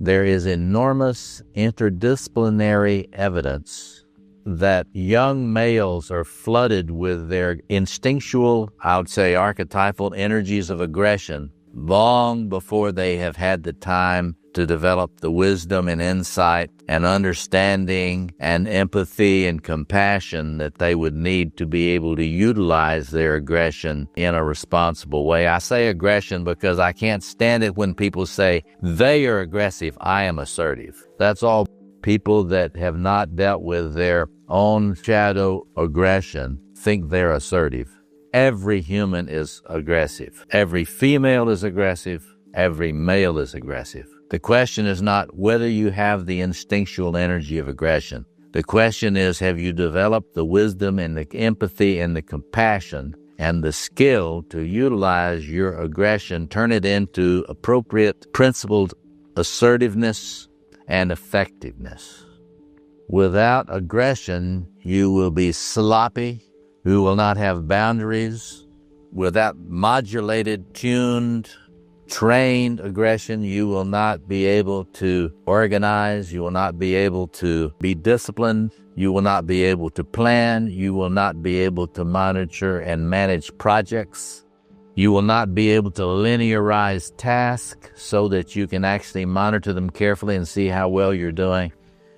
There is enormous interdisciplinary evidence that young males are flooded with their instinctual, I would say archetypal energies of aggression long before they have had the time to develop the wisdom and insight and understanding and empathy and compassion that they would need to be able to utilize their aggression in a responsible way. I say aggression because I can't stand it when people say they are aggressive, I am assertive. That's all. People that have not dealt with their own shadow aggression think they're assertive. Every human is aggressive. Every female is aggressive. Every male is aggressive. The question is not whether you have the instinctual energy of aggression. The question is, have you developed the wisdom and the empathy and the compassion and the skill to utilize your aggression, turn it into appropriate, principled assertiveness and effectiveness. Without aggression, you will be sloppy. You will not have boundaries. Without modulated, tuned, trained aggression, you will not be able to organize. You will not be able to be disciplined. You will not be able to plan. You will not be able to monitor and manage projects. You will not be able to linearize tasks so that you can actually monitor them carefully and see how well you're doing.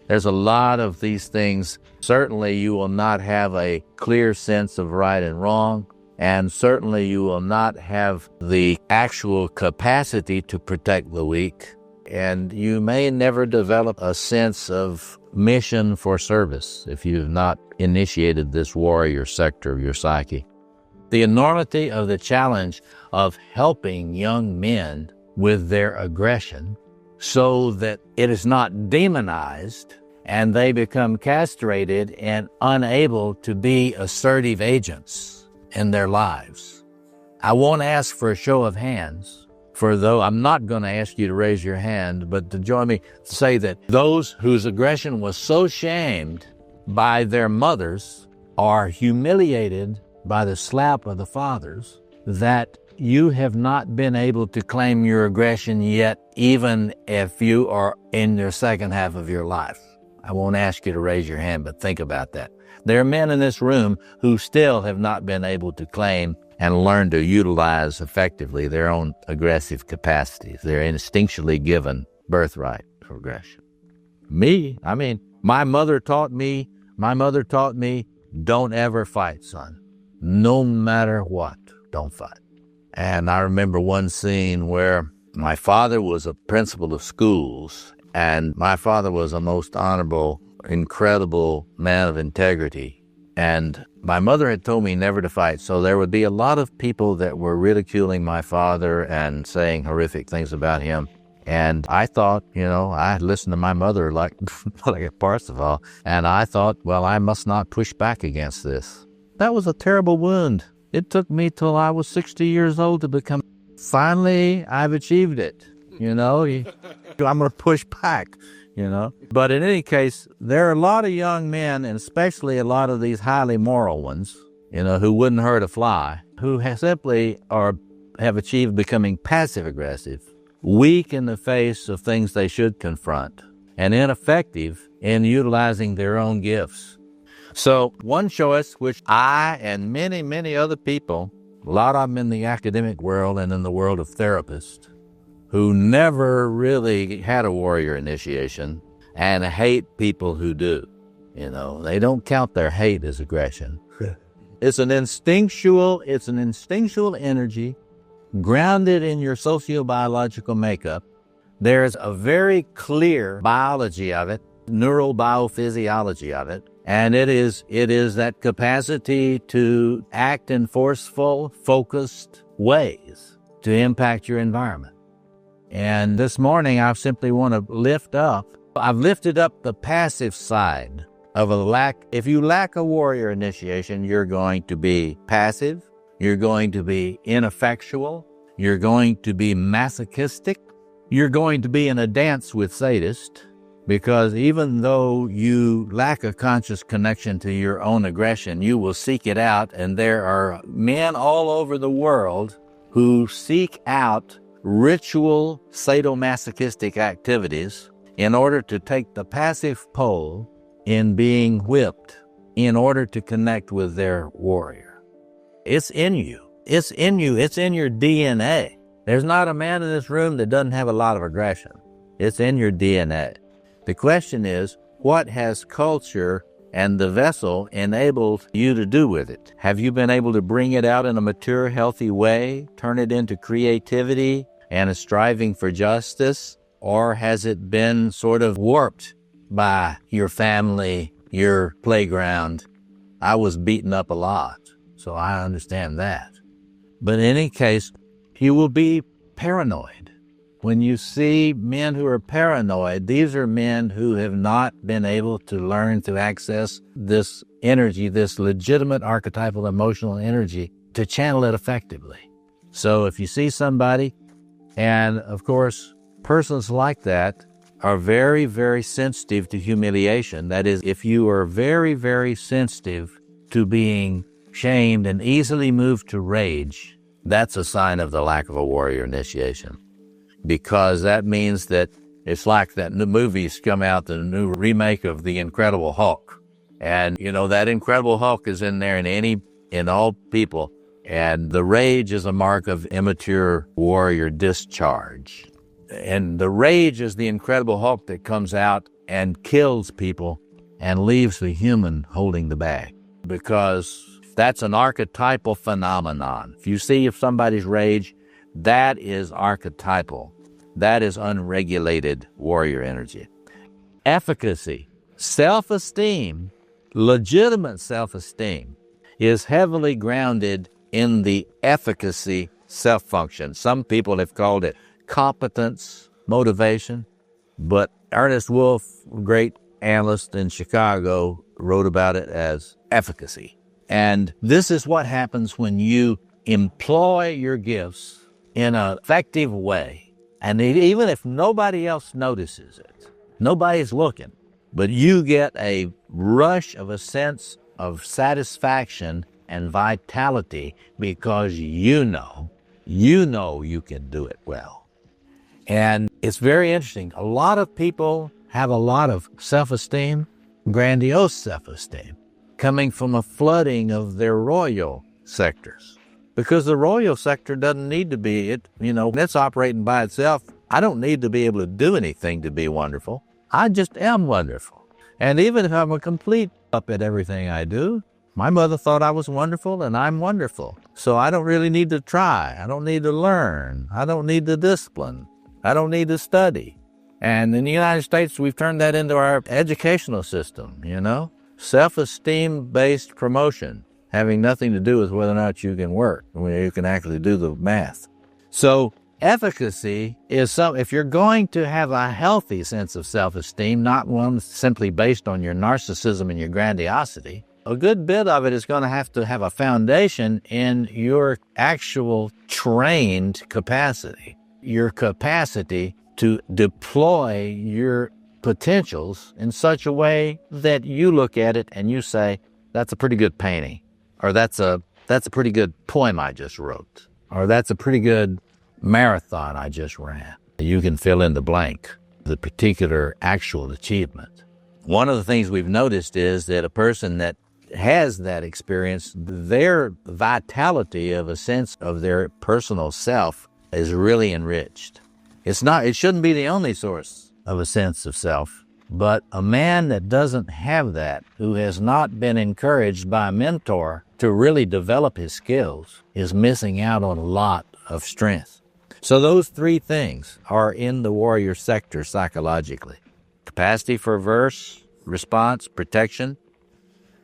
There's a lot of these things. Certainly you will not have a clear sense of right and wrong, and certainly you will not have the actual capacity to protect the weak, and you may never develop a sense of mission for service if you've not initiated this warrior sector of your psyche. The enormity of the challenge of helping young men with their aggression so that it is not demonized and they become castrated and unable to be assertive agents in their lives. I won't ask for a show of hands, though I'm not going to ask you to raise your hand, but to join me to say that those whose aggression was so shamed by their mothers are humiliated by the slap of the fathers, that you have not been able to claim your aggression yet, even if you are in your second half of your life. I won't ask you to raise your hand, but think about that. There are men in this room who still have not been able to claim and learn to utilize effectively their own aggressive capacities, their instinctually given birthright for aggression. My mother taught me, don't ever fight, son. No matter what, don't fight. And I remember one scene where my father was a principal of schools, and my father was a most honorable, incredible man of integrity. And my mother had told me never to fight, so there would be a lot of people that were ridiculing my father and saying horrific things about him. And I thought, I listened to my mother like a Parsifal, and I thought, well, I must not push back against this. That was a terrible wound. It took me till I was 60 years old to become, finally, I've achieved it. I'm going to push back, But in any case, there are a lot of young men, and especially a lot of these highly moral ones, who wouldn't hurt a fly, who simply have achieved becoming passive-aggressive, weak in the face of things they should confront, and ineffective in utilizing their own gifts. So one choice which I and many, many other people, a lot of them in the academic world and in the world of therapists, who never really had a warrior initiation and hate people who do. They don't count their hate as aggression. It's an instinctual energy grounded in your sociobiological makeup. There's a very clear biology of it, neural biophysiology of it. And it is that capacity to act in forceful, focused ways to impact your environment. And this morning, I simply want to I've lifted up the passive side of a lack. If you lack a warrior initiation, you're going to be passive, you're going to be ineffectual, you're going to be masochistic, you're going to be in a dance with sadists. Because even though you lack a conscious connection to your own aggression, you will seek it out. And there are men all over the world who seek out ritual sadomasochistic activities in order to take the passive pole in being whipped in order to connect with their warrior. It's in you. It's in you. It's in your DNA. There's not a man in this room that doesn't have a lot of aggression. It's in your DNA. The question is, what has culture and the vessel enabled you to do with it? Have you been able to bring it out in a mature, healthy way, turn it into creativity and a striving for justice? Or has it been sort of warped by your family, your playground? I was beaten up a lot, so I understand that. But in any case, you will be paranoid. When you see men who are paranoid, these are men who have not been able to learn to access this energy, this legitimate archetypal emotional energy, to channel it effectively. So if you see somebody, and of course, persons like that are very, very sensitive to humiliation. That is, if you are very, very sensitive to being shamed and easily moved to rage, that's a sign of the lack of a warrior initiation. Because that means that it's like that new movie's come out, the new remake of The Incredible Hulk. And, that Incredible Hulk is in there in all people. And the rage is a mark of immature warrior discharge. And the rage is the Incredible Hulk that comes out and kills people and leaves the human holding the bag. Because that's an archetypal phenomenon. If somebody's rage, that is archetypal. That is unregulated warrior energy. Efficacy, self-esteem, legitimate self-esteem, is heavily grounded in the efficacy self-function. Some people have called it competence, motivation, but Ernest Wolf, great analyst in Chicago, wrote about it as efficacy. And this is what happens when you employ your gifts in an effective way. And even if nobody else notices it, nobody's looking, but you get a rush of a sense of satisfaction and vitality because you know you can do it well. And it's very interesting. A lot of people have a lot of self-esteem, grandiose self-esteem, coming from a flooding of their royal sectors. Because the royal sector doesn't need to be it's operating by itself. I don't need to be able to do anything to be wonderful. I just am wonderful. And even if I'm a complete up at everything I do, my mother thought I was wonderful and I'm wonderful. So I don't really need to try. I don't need to learn. I don't need the discipline. I don't need to study. And in the United States, we've turned that into our educational system, self-esteem-based promotion, having nothing to do with whether or not you can work, when you can actually do the math. So efficacy is if you're going to have a healthy sense of self-esteem, not one simply based on your narcissism and your grandiosity, a good bit of it is going to have a foundation in your actual trained capacity, your capacity to deploy your potentials in such a way that you look at it and you say, that's a pretty good painting. Or that's a pretty good poem I just wrote. Or that's a pretty good marathon I just ran. You can fill in the blank, the particular actual achievement. One of the things we've noticed is that a person that has that experience, their vitality of a sense of their personal self is really enriched. It shouldn't be the only source of a sense of self, but a man that doesn't have that, who has not been encouraged by a mentor to really develop his skills, is missing out on a lot of strength. So those three things are in the warrior sector psychologically. Capacity for averse, response, protection.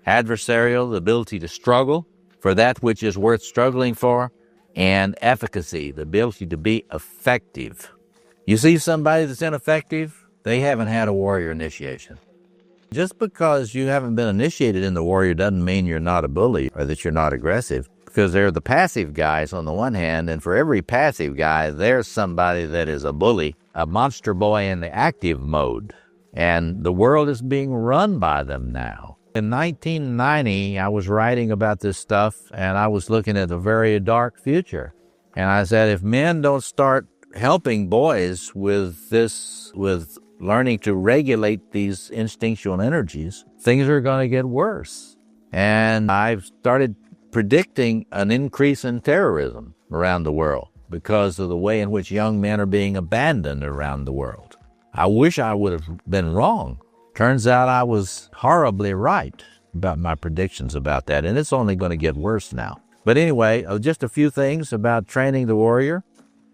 Adversarial, the ability to struggle for that which is worth struggling for. And efficacy, the ability to be effective. You see somebody that's ineffective, they haven't had a warrior initiation. Just because you haven't been initiated in the warrior doesn't mean you're not a bully or that you're not aggressive, because they're the passive guys on the one hand, and for every passive guy, there's somebody that is a bully, a monster boy in the active mode, and the world is being run by them now. In 1990, I was writing about this stuff, and I was looking at a very dark future, and I said, if men don't start helping boys with this, with learning to regulate these instinctual energies, things are going to get worse. And I've started predicting an increase in terrorism around the world because of the way in which young men are being abandoned around the world. I wish I would have been wrong. Turns out I was horribly right about my predictions about that, and it's only going to get worse now. But anyway, just a few things about training the warrior.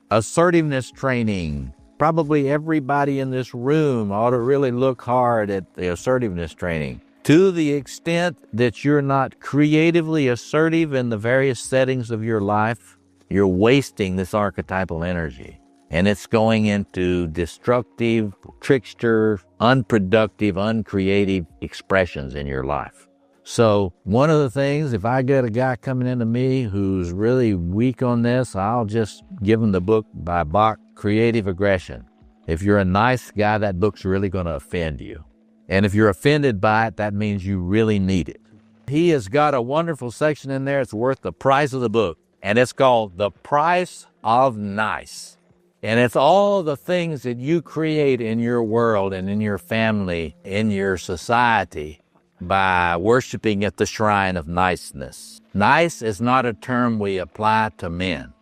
Assertiveness training. Probably everybody in this room ought to really look hard at the assertiveness training. To the extent that you're not creatively assertive in the various settings of your life, you're wasting this archetypal energy. And it's going into destructive, trickster, unproductive, uncreative expressions in your life. So one of the things, if I get a guy coming into me who's really weak on this, I'll just give him the book by Bach, Creative Aggression. If you're a nice guy, that book's really going to offend you. And if you're offended by it, that means you really need it. He has got a wonderful section in there. It's worth the price of the book. And it's called The Price of Nice. And it's all the things that you create in your world and in your family, in your society, by worshiping at the shrine of niceness. Nice is not a term we apply to men.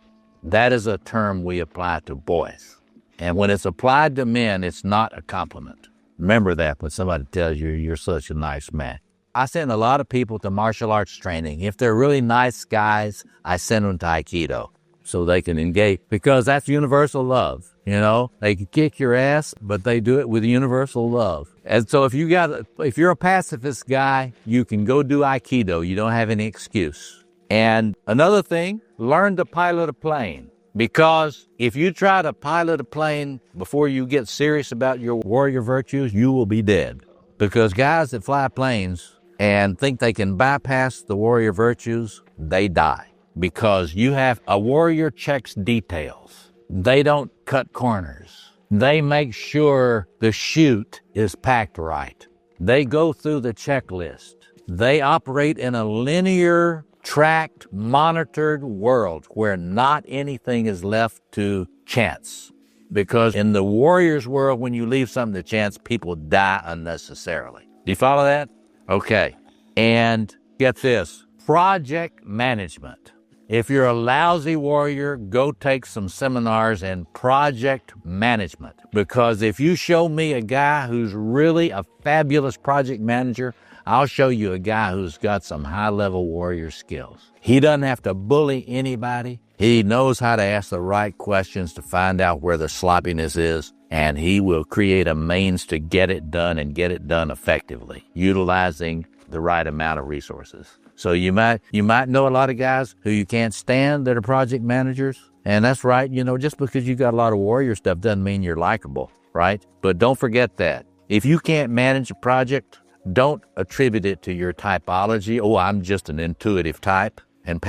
That is a term we apply to boys. And when it's applied to men, it's not a compliment. Remember that when somebody tells you you're such a nice man. I send a lot of people to martial arts training. If they're really nice guys, I send them to Aikido so they can engage, because that's universal love. You know, they can kick your ass, but they do it with universal love. And so if you're a pacifist guy, you can go do Aikido. You don't have any excuse. And another thing, learn to pilot a plane. Because if you try to pilot a plane before you get serious about your warrior virtues, you will be dead. Because guys that fly planes and think they can bypass the warrior virtues, they die. Because a warrior checks details. They don't cut corners. They make sure the chute is packed right. They go through the checklist. They operate in a linear, tracked, monitored world where not anything is left to chance. Because in the warrior's world, when you leave something to chance, people die unnecessarily. Do you follow that? Okay. And get this, project management. If you're a lousy warrior, go take some seminars in project management. Because if you show me a guy who's really a fabulous project manager, I'll show you a guy who's got some high-level warrior skills. He doesn't have to bully anybody. He knows how to ask the right questions to find out where the sloppiness is, and he will create a means to get it done and get it done effectively, utilizing the right amount of resources. So you might know a lot of guys who you can't stand that are project managers. And that's right. You know, just because you got a lot of warrior stuff doesn't mean you're likable, right? But don't forget that. If you can't manage a project, don't attribute it to your typology. Oh, I'm just an intuitive type. And,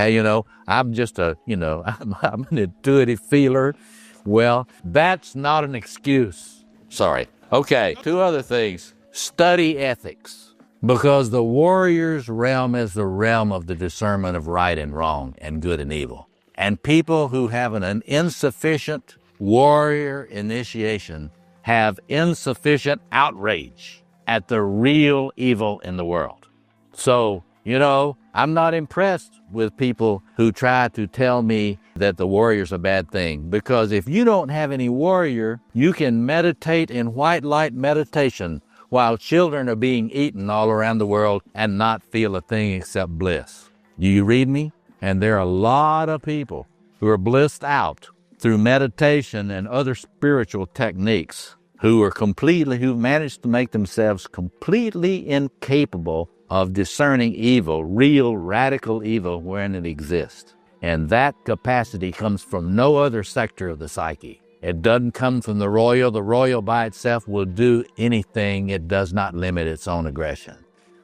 I'm just I'm an intuitive feeler. Well, that's not an excuse. Sorry. Okay, 2 other things. Study ethics. Because the warrior's realm is the realm of the discernment of right and wrong and good and evil. And people who have an insufficient warrior initiation have insufficient outrage at the real evil in the world. So, I'm not impressed with people who try to tell me that the warrior's a bad thing. Because if you don't have any warrior, you can meditate in white light meditation while children are being eaten all around the world and not feel a thing except bliss. Do you read me? And there are a lot of people who are blissed out through meditation and other spiritual techniques who managed to make themselves completely incapable of discerning evil, real radical evil, wherein it exists. And that capacity comes from no other sector of the psyche. It doesn't come from the royal. The royal by itself will do anything. It does not limit its own aggression.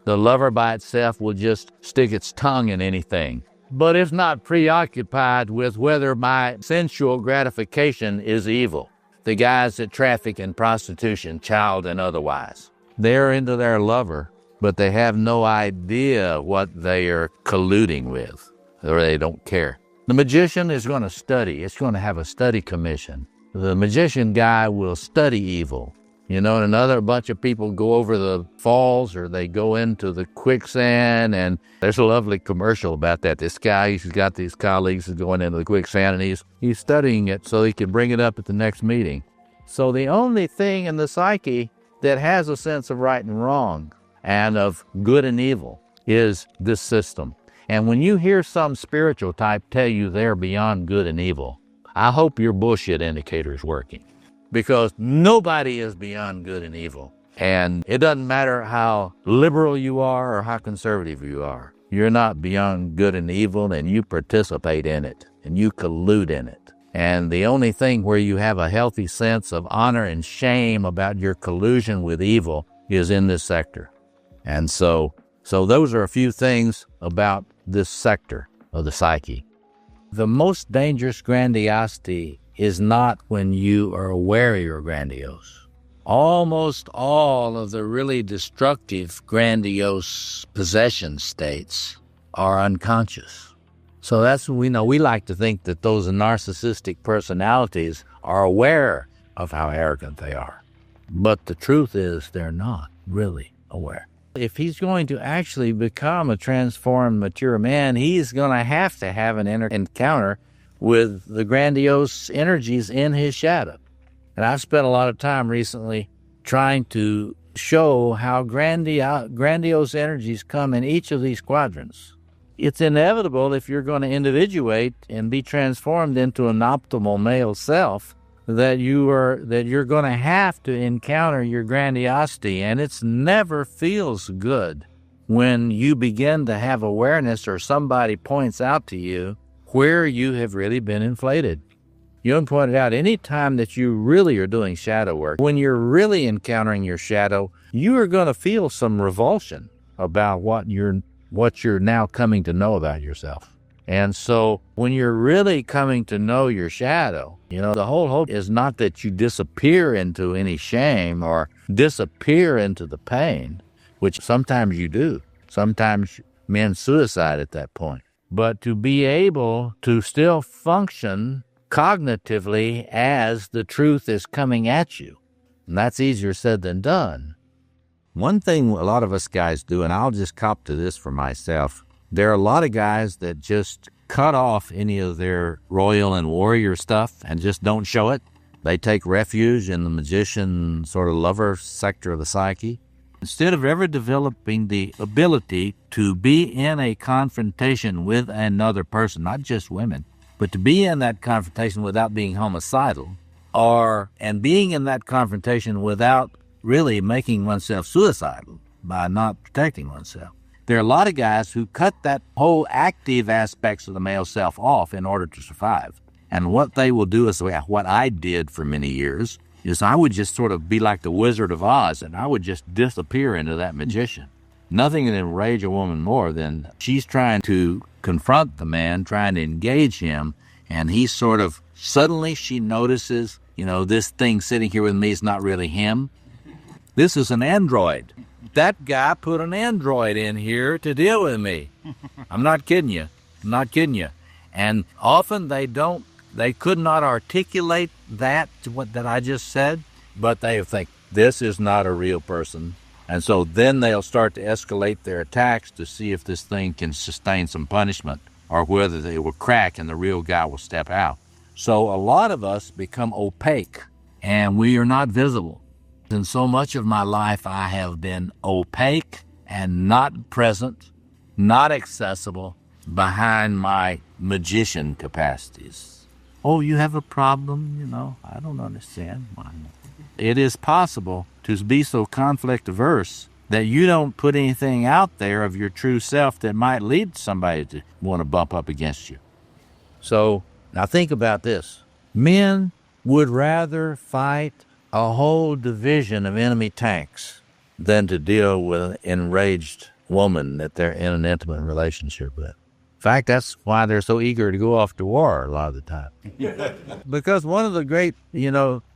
The lover by itself will just stick its tongue in anything. But it's not preoccupied with whether my sensual gratification is evil. The guys that traffic in prostitution, child and otherwise, they're into their lover, but they have no idea what they are colluding with, or they don't care. The magician is going to study. It's going to have a study commission. The magician guy will study evil. And another bunch of people go over the falls or they go into the quicksand, and there's a lovely commercial about that. This guy, he's got these colleagues who's going into the quicksand, and he's studying it so he can bring it up at the next meeting. So the only thing in the psyche that has a sense of right and wrong and of good and evil is this system. And when you hear some spiritual type tell you they're beyond good and evil, I hope your bullshit indicator is working. Because nobody is beyond good and evil. And it doesn't matter how liberal you are or how conservative you are. You're not beyond good and evil, and you participate in it, and you collude in it. And the only thing where you have a healthy sense of honor and shame about your collusion with evil is in this sector. And so those are a few things about this sector of the psyche. The most dangerous grandiosity is not when you are aware you're grandiose. Almost all of the really destructive, grandiose possession states are unconscious. So that's what we know. We like to think that those narcissistic personalities are aware of how arrogant they are. But the truth is they're not really aware. If he's going to actually become a transformed, mature man, he's going to have an encounter with the grandiose energies in his shadow. And I've spent a lot of time recently trying to show how grandiose energies come in each of these quadrants. It's inevitable if you're going to individuate and be transformed into an optimal male self that you're going to have to encounter your grandiosity, and it never feels good when you begin to have awareness or somebody points out to you where you have really been inflated. Jung pointed out, any time that you really are doing shadow work, when you're really encountering your shadow, you are going to feel some revulsion about what you're now coming to know about yourself. And so when you're really coming to know your shadow, the whole hope is not that you disappear into any shame or disappear into the pain, which sometimes you do. Sometimes men suicide at that point. But to be able to still function cognitively as the truth is coming at you. And that's easier said than done. One thing a lot of us guys do, and I'll just cop to this for myself, there are a lot of guys that just cut off any of their royal and warrior stuff and just don't show it. They take refuge in the magician sort of lover sector of the psyche. Instead of ever developing the ability to be in a confrontation with another person, not just women, but to be in that confrontation without being homicidal, and being in that confrontation without really making oneself suicidal by not protecting oneself. There are a lot of guys who cut that whole active aspects of the male self off in order to survive. And what they will do is what I did for many years, is I would just sort of be like the Wizard of Oz, and I would just disappear into that magician. Nothing can enrage a woman more than she's trying to confront the man, trying to engage him, and he sort of, suddenly she notices, this thing sitting here with me is not really him. This is an android. That guy put an android in here to deal with me. I'm not kidding you. And often they could not articulate that I just said, but they think, this is not a real person. And so then they'll start to escalate their attacks to see if this thing can sustain some punishment or whether they will crack and the real guy will step out. So a lot of us become opaque and we are not visible. In so much of my life, I have been opaque and not present, not accessible behind my magician capacities. Oh, you have a problem? I don't understand. It is possible to be so conflict averse that you don't put anything out there of your true self that might lead somebody to want to bump up against you. So now think about this. Men would rather fight a whole division of enemy tanks than to deal with an enraged woman that they're in an intimate relationship with. In fact, that's why they're so eager to go off to war a lot of the time. Because one of the great,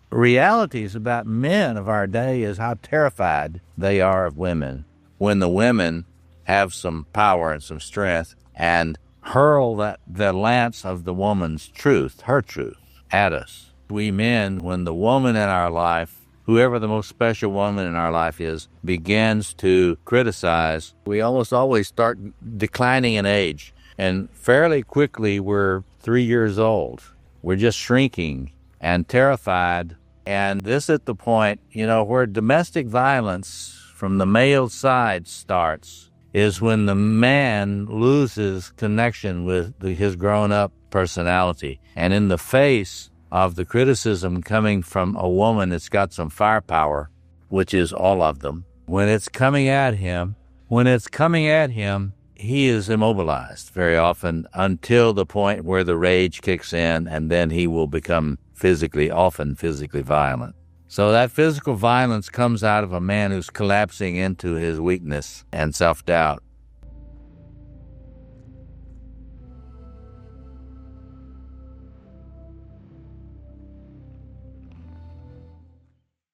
realities about men of our day is how terrified they are of women when the women have some power and some strength and hurl the lance of the woman's truth, her truth, at us. We men, when the woman in our life, whoever the most special woman in our life is, begins to criticize, we almost always start declining in age. And fairly quickly, we're 3 years old. We're just shrinking and terrified. And this at the point, where domestic violence from the male side starts is when the man loses connection with his grown-up personality. And in the face of the criticism coming from a woman that's got some firepower, which is all of them, when it's coming at him, he is immobilized very often until the point where the rage kicks in, and then he will become often physically violent. So that physical violence comes out of a man who's collapsing into his weakness and self-doubt.